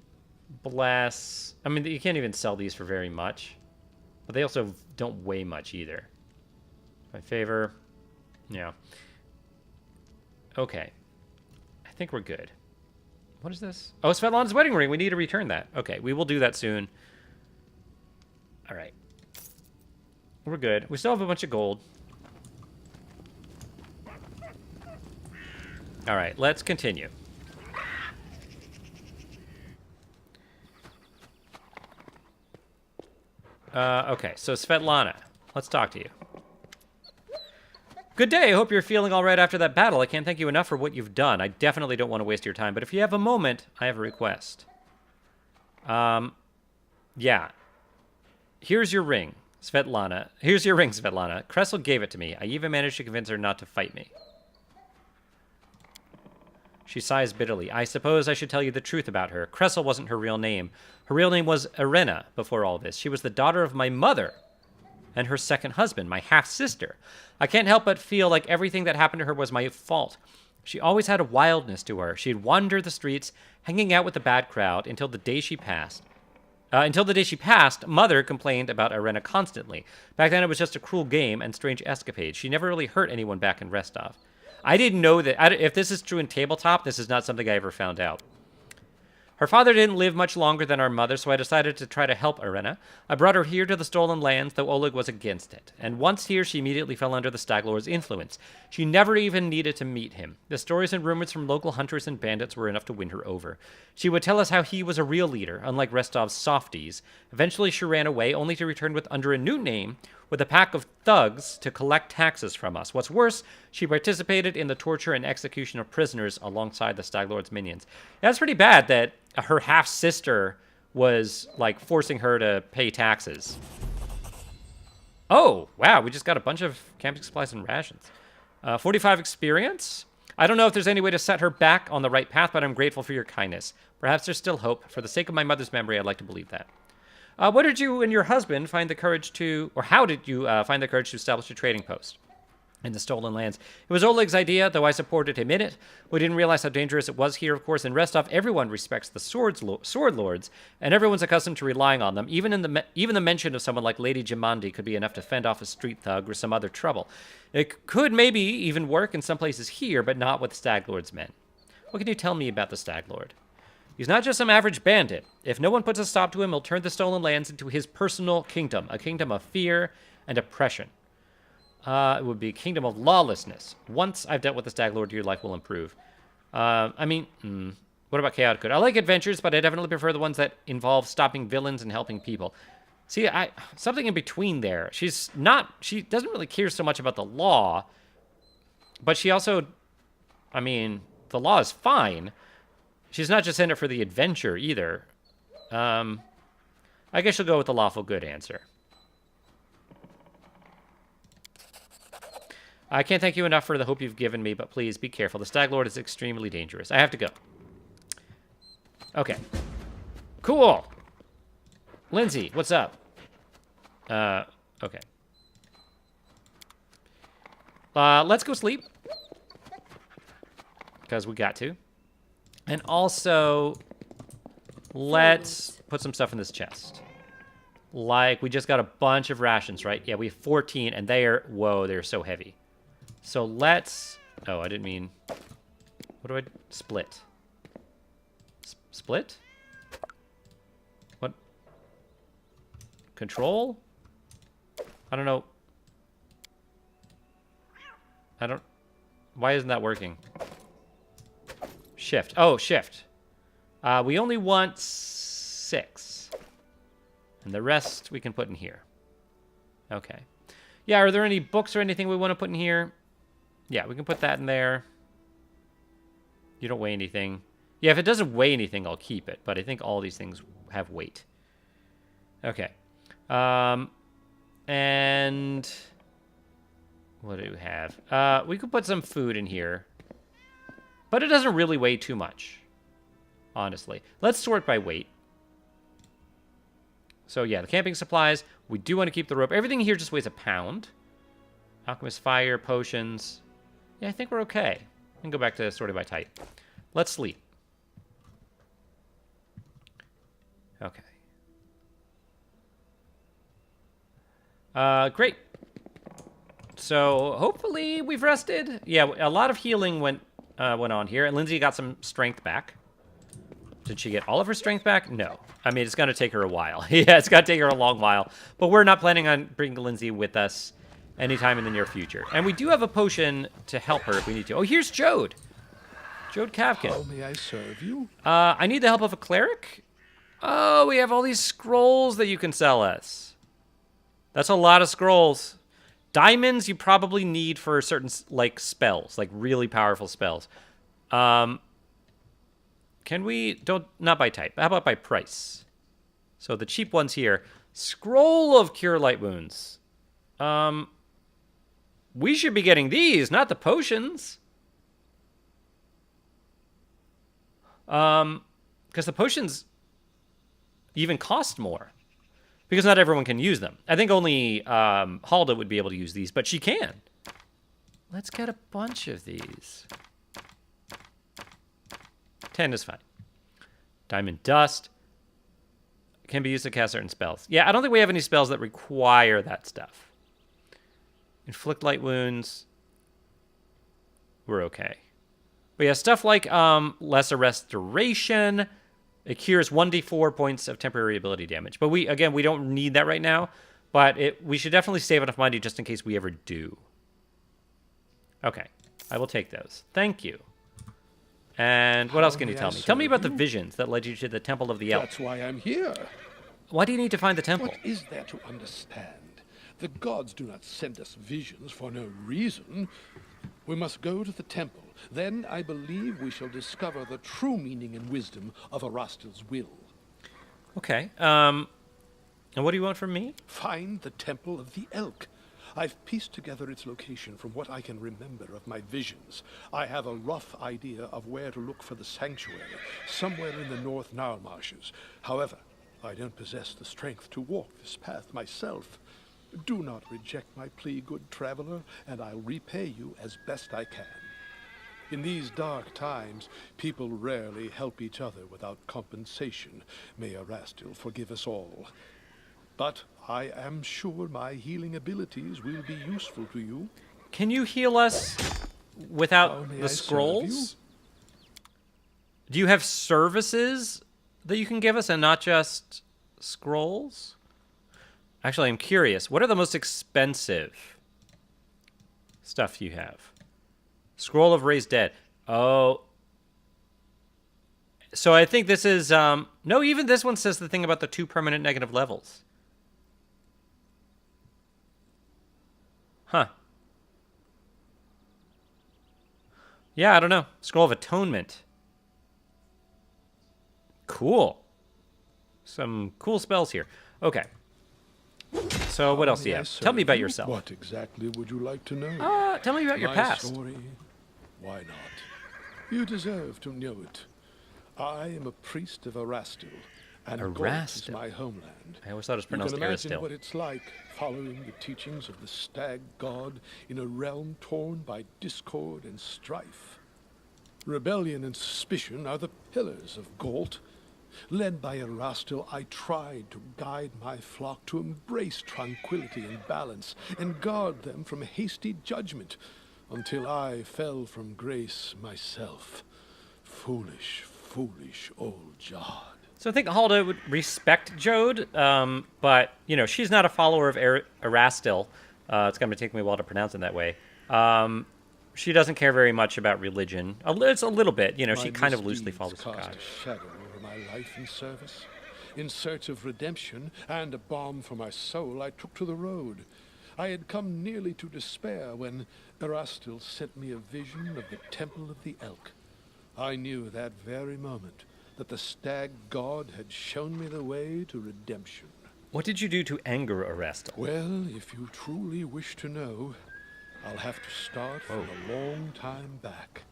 Bless. I mean, you can't even sell these for very much. But they also don't weigh much either. My favor. Yeah. Okay. I think we're good. What is this? Oh, Svetlan's wedding ring. We need to return that. Okay, we will do that soon. All right. We're good. We still have a bunch of gold. All right, let's continue. Okay, so Svetlana, let's talk to you. Good day. I hope you're feeling all right after that battle. I can't thank you enough for what you've done. I definitely don't want to waste your time, but if you have a moment, I have a request. Yeah. Here's your ring, Svetlana. Here's your ring, Svetlana. Kressel gave it to me. I even managed to convince her not to fight me. She sighs bitterly. I suppose I should tell you the truth about her. Kressel wasn't her real name. Her real name was Irena before all this. She was the daughter of my mother and her second husband, my half-sister. I can't help but feel like everything that happened to her was my fault. She always had a wildness to her. She'd wander the streets, hanging out with the bad crowd until the day she passed. Mother complained about Irena constantly. Back then, it was just a cruel game and strange escapades. She never really hurt anyone back in Rostov. I didn't know that. If this is true in tabletop, this is not something I ever found out. Her father didn't live much longer than our mother, so I decided to try to help Irena. I brought her here to the Stolen Lands, though Oleg was against it. And once here, she immediately fell under the Stag Lord's influence. She never even needed to meet him. The stories and rumors from local hunters and bandits were enough to win her over. She would tell us how he was a real leader, unlike Rostov's softies. Eventually, she ran away, only to return under a new name, with a pack of thugs to collect taxes from us. What's worse, she participated in the torture and execution of prisoners alongside the Stag Lord's minions. That's pretty bad that her half-sister was, like, forcing her to pay taxes. Oh, wow, we just got a bunch of camping supplies and rations. 45 experience? I don't know if there's any way to set her back on the right path, but I'm grateful for your kindness. Perhaps there's still hope. For the sake of my mother's memory, I'd like to believe that. What did you and your husband find the courage to, or how did you find the courage to establish a trading post in the Stolen Lands? It was Oleg's idea, though I supported him in it. We didn't realize how dangerous it was here, of course. In Rostov, everyone respects the sword lords, and everyone's accustomed to relying on them. Even the mention of someone like Lady Jemandi could be enough to fend off a street thug or some other trouble. It could maybe even work in some places here, but not with Stag Lord's men. What can you tell me about the Stag Lord? He's not just some average bandit. If no one puts a stop to him, he'll turn the Stolen Lands into his personal kingdom, a kingdom of fear and oppression. It would be a kingdom of lawlessness. Once I've dealt with the Stag Lord, your life will improve. What about Chaotic Good? I like adventures, but I definitely prefer the ones that involve stopping villains and helping people. See, something in between there. She doesn't really care so much about the law, but she also, the law is fine. She's not just in it for the adventure, either. I guess she'll go with the lawful good answer. I can't thank you enough for the hope you've given me, but please be careful. The Stag Lord is extremely dangerous. I have to go. Okay. Cool. Lindsay, what's up? Okay. Let's go sleep. Because we got to. And also, let's put some stuff in this chest. Like, we just got a bunch of rations, right? Yeah, we have 14, and they're so heavy. So let's... Oh, I didn't mean... What do I... Split. Split? What? Control? I don't know. Why isn't that working? Shift. Oh, shift. We only want 6. And the rest we can put in here. Okay. Yeah, are there any books or anything we want to put in here? Yeah, we can put that in there. You don't weigh anything. Yeah, if it doesn't weigh anything, I'll keep it. But I think all these things have weight. Okay. And... what do we have? We could put some food in here. But it doesn't really weigh too much, honestly. Let's sort by weight. So yeah, the camping supplies. We do want to keep the rope. Everything here just weighs a pound. Alchemist fire, potions. Yeah, I think we're okay. We can go back to sorting by type. Let's sleep. Okay. Great. So hopefully we've rested. Yeah, a lot of healing went on here, and Lindsay got some strength back. Did she get all of her strength back? No. It's going to take her a while. Yeah, it's going to take her a long while. But we're not planning on bringing Lindsay with us anytime in the near future. And we do have a potion to help her if we need to. Oh, here's Jode. Jode Kavkin. How may I serve you? I need the help of a cleric. Oh, we have all these scrolls that you can sell us. That's a lot of scrolls. Diamonds you probably need for certain, like, spells, like really powerful spells. Can we... Not by type. How about by price? So the cheap ones here. Scroll of Cure Light Wounds. We should be getting these, not the potions. Because the potions even cost more. Because not everyone can use them. I think only Halda would be able to use these, but she can. Let's get a bunch of these. 10 is fine. Diamond Dust can be used to cast certain spells. Yeah, I don't think we have any spells that require that stuff. Inflict light wounds. We're okay. But yeah, stuff like Lesser Restoration. It cures 1d4 points of temporary ability damage. But we don't need that right now. But we should definitely save enough money just in case we ever do. Okay. I will take those. Thank you. And what else can you tell me? Tell me about the visions that led you to the Temple of the Elk. That's why I'm here. Why do you need to find the temple? What is there to understand? The gods do not send us visions for no reason. We must go to the temple. Then I believe we shall discover the true meaning and wisdom of Erastil's will. Okay. And what do you want from me? Find the Temple of the Elk. I've pieced together its location from what I can remember of my visions. I have a rough idea of where to look for the sanctuary, somewhere in the North Nile marshes. However, I don't possess the strength to walk this path myself. Do not reject my plea, good traveler, and I'll repay you as best I can. In these dark times, people rarely help each other without compensation. May Erastil forgive us all. But I am sure my healing abilities will be useful to you. Can you heal us without the scrolls? Do you have services that you can give us and not just scrolls? Actually, I'm curious. What are the most expensive stuff you have? Scroll of Raised Dead. Oh. So I think this is... no, even this one says the thing about the 2 permanent negative levels. Huh. Yeah, I don't know. Scroll of Atonement. Cool. Some cool spells here. Okay. So what else do you have? Tell me about yourself. What exactly would you like to know? Tell me about your past. Story? Why not? You deserve to know it. I am a priest of Erastil, and Galt is my homeland. I always thought it was pronounced You can imagine Aristil. what it's like following the teachings of the stag god in a realm torn by discord and strife. Rebellion and suspicion are the pillars of Galt. Led by Erastil, I tried to guide my flock to embrace tranquility and balance, and guard them from hasty judgment, until I fell from grace myself. Foolish, foolish old Jod. So I think Halda would respect Jode, but, you know, she's not a follower of Erastil. It's going to take me a while to pronounce it that way. She doesn't care very much about religion. It's a little bit, you know, she kind of loosely follows God. Cast a shadow over my life and service. In search of redemption and a balm for my soul, I took to the road. I had come nearly to despair when Erastil sent me a vision of the Temple of the Elk. I knew that very moment that the stag god had shown me the way to redemption. What did you do to anger Erastil? Well, if you truly wish to know, I'll have to start from a long time back.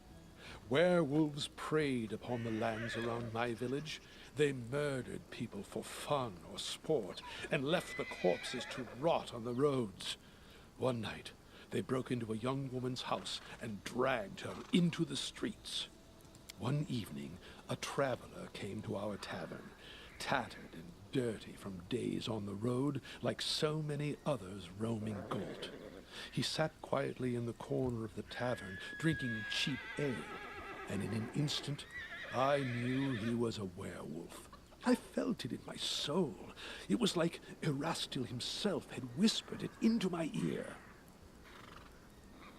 Werewolves preyed upon the lands around my village. They murdered people for fun or sport and left the corpses to rot on the roads. One night, they broke into a young woman's house and dragged her into the streets. One evening, a traveler came to our tavern, tattered and dirty from days on the road, like so many others roaming Galt. He sat quietly in the corner of the tavern, drinking cheap ale, and in an instant, I knew he was a werewolf. I felt it in my soul. It was like Erastil himself had whispered it into my ear.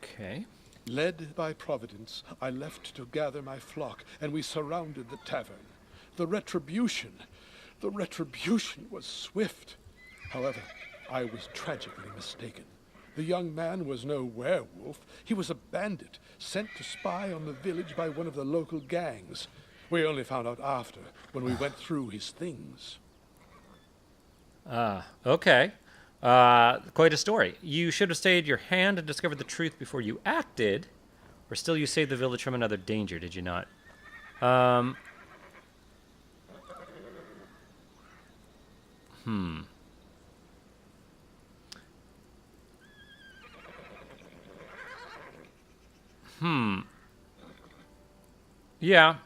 Okay. Led by Providence, I left to gather my flock, and we surrounded the tavern. The retribution was swift. However, I was tragically mistaken. The young man was no werewolf. He was a bandit, sent to spy on the village by one of the local gangs. We only found out after, when we went through his things. Okay. Quite a story. You should have stayed your hand and discovered the truth before you acted, or still you saved the village from another danger, did you not? Yeah.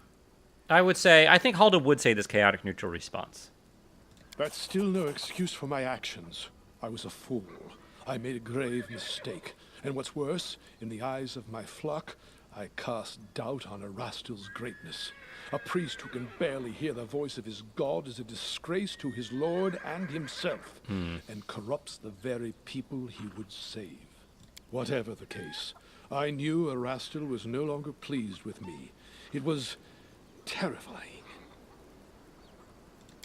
I think Halda would say this chaotic neutral response. That's still no excuse for my actions. I was a fool. I made a grave mistake. And what's worse, in the eyes of my flock, I cast doubt on Erastil's greatness. A priest who can barely hear the voice of his god is a disgrace to his lord and himself, and corrupts the very people he would save. Whatever the case, I knew Erastil was no longer pleased with me. It was terrifying.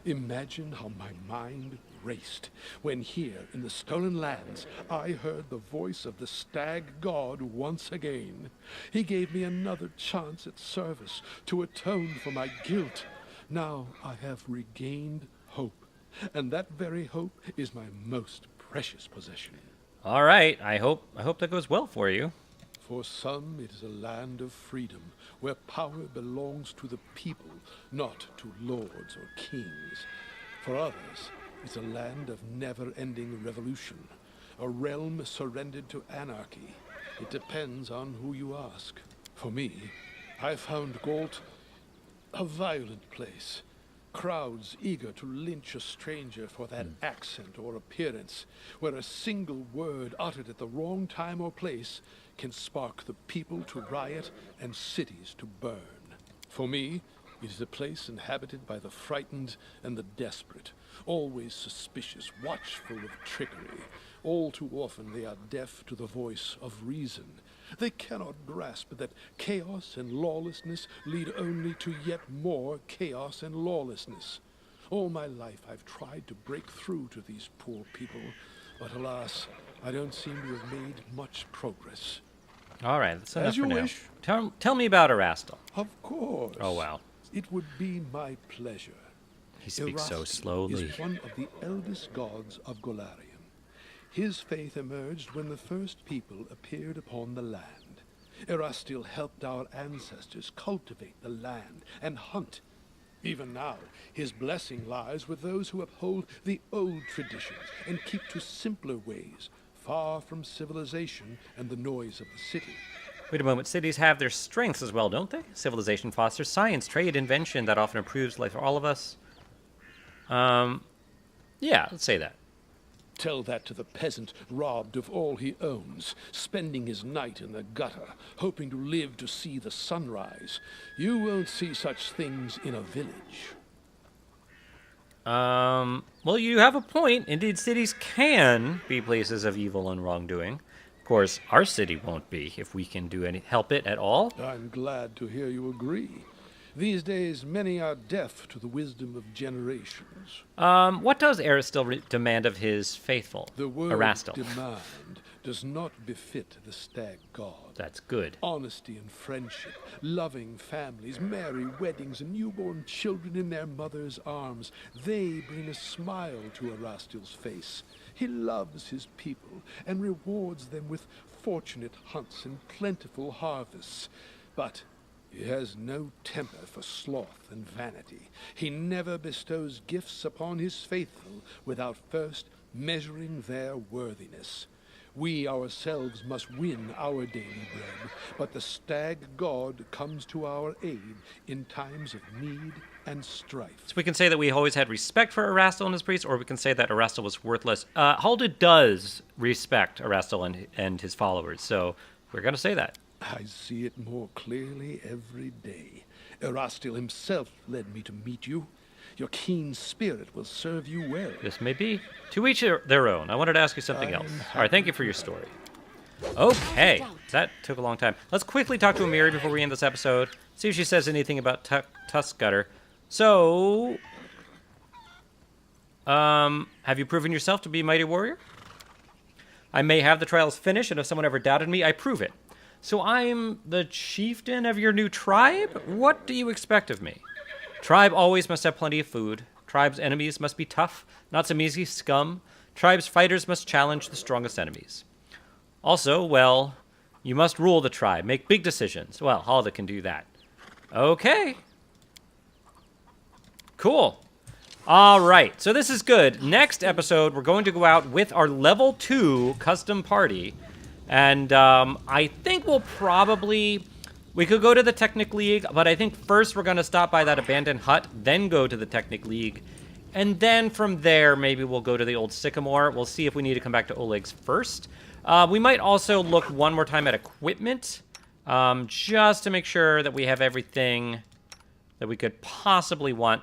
Imagine how my mind raced when here in the Stolen Lands I heard the voice of the stag god once again. He gave me another chance at service to atone for my guilt. Now I have regained hope, and that very hope is my most precious possession. All right. I hope that goes well for you. For some, it is a land of freedom, where power belongs to the people, not to lords or kings. For others, it's a land of never-ending revolution, a realm surrendered to anarchy. It depends on who you ask. For me, I found Galt a violent place. Crowds eager to lynch a stranger for that accent or appearance, where a single word uttered at the wrong time or place can spark the people to riot and cities to burn. For me, it is a place inhabited by the frightened and the desperate, always suspicious, watchful of trickery. All too often they are deaf to the voice of reason. They cannot grasp that chaos and lawlessness lead only to yet more chaos and lawlessness. All my life I've tried to break through to these poor people, but alas, I don't seem to have made much progress. All right, that's enough As you for now. wish. Tell me about Erastil. Of course. Oh, wow. It would be my pleasure. He speaks so Erastil slowly. is one of the eldest gods of Golarion. His faith emerged when the first people appeared upon the land. Erastil helped our ancestors cultivate the land and hunt. Even now, his blessing lies with those who uphold the old traditions and keep to simpler ways, far from civilization and the noise of the city. Wait a moment. Cities have their strengths as well, don't they? Civilization fosters science, trade, invention that often improves life for all of us. Yeah, let's say that. Tell that to the peasant robbed of all he owns, spending his night in the gutter, hoping to live to see the sunrise. You won't see such things in a village. Well, you have a point. Indeed, cities can be places of evil and wrongdoing. Of course, our city won't be if we can help it at all. I'm glad to hear you agree. These days, many are deaf to the wisdom of generations. What does Erastil demand of his faithful? The word Erastil. demand does not befit the stag god. That's good. Honesty and friendship, loving families, merry weddings, and newborn children in their mother's arms. They bring a smile to Erastil's face. He loves his people and rewards them with fortunate hunts and plentiful harvests. But he has no temper for sloth and vanity. He never bestows gifts upon his faithful without first measuring their worthiness. We ourselves must win our daily bread, but the stag god comes to our aid in times of need and strife. So we can say that we always had respect for Erastil and his priests, or we can say that Erastil was worthless. Halda does respect Erastil and his followers, so we're going to say that. I see it more clearly every day. Erastil himself led me to meet you. Your keen spirit will serve you well. This may be. To each their own. I wanted to ask you something else. All right, thank you for your story. Okay, that took a long time. Let's quickly talk to Amiri before we end this episode. See if she says anything about Tuskgutter. So, Have you proven yourself to be a mighty warrior? I may have the trials finished, and if someone ever doubted me, I prove it. So I'm the chieftain of your new tribe? What do you expect of me? Tribe always must have plenty of food. Tribe's enemies must be tough, not some easy scum. Tribe's fighters must challenge the strongest enemies. Also, well, you must rule the tribe, make big decisions. Well, Halda can do that. Okay. Cool. All right, so this is good. Next episode, we're going to go out with our level 2 custom party. And I think we'll probably... We could go to the Technic League, but I think first we're going to stop by that abandoned hut, then go to the Technic League. And then from there, maybe we'll go to the old Sycamore. We'll see if we need to come back to Oleg's first. We might also look one more time at equipment, just to make sure that we have everything that we could possibly want.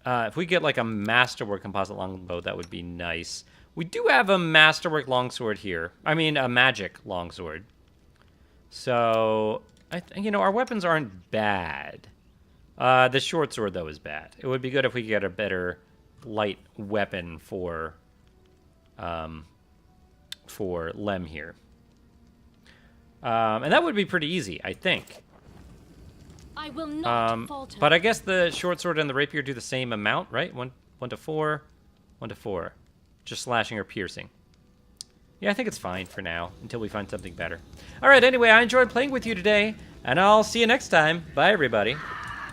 If we get like a Masterwork composite longbow, that would be nice. We do have a Masterwork longsword here. I mean, a magic longsword. So, you know, our weapons aren't bad. The short sword, though, is bad. It would be good if we could get a better light weapon for Lem here. And that would be pretty easy, I think. I will not falter. But I guess the short sword and the rapier do the same amount, right? 1 to 4, 1 to 4. Just slashing or piercing. Yeah, I think it's fine for now, until we find something better. All right, anyway, I enjoyed playing with you today, and I'll see you next time. Bye, everybody.